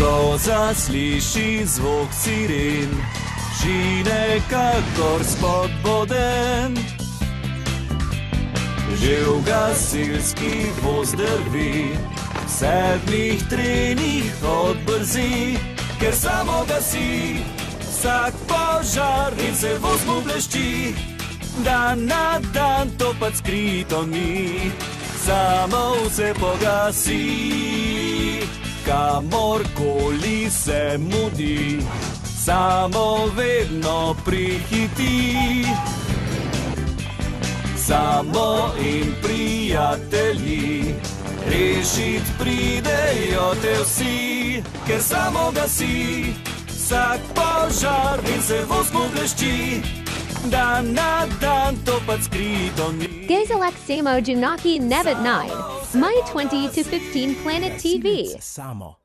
Ko zasliši zvok siren, žine kakor spodboden. Že v gasilski voz drvi, v 7 trenih odbrzi, ker samo gasi vsak požar in se voz mu blešči. Dan na dan topat skrito ni, samo se pogasi. Kamorkoli se mudi, samo vedno prihiti. Samo in prijatelji, rešit pridejo te vsi, ker samo gasi vsak požar in se voz mu blešči. Dan na dan topat skrito ni. Gasilec Samo Junaki Nevihte 9, May 20 to 15 Planet TV. Samo.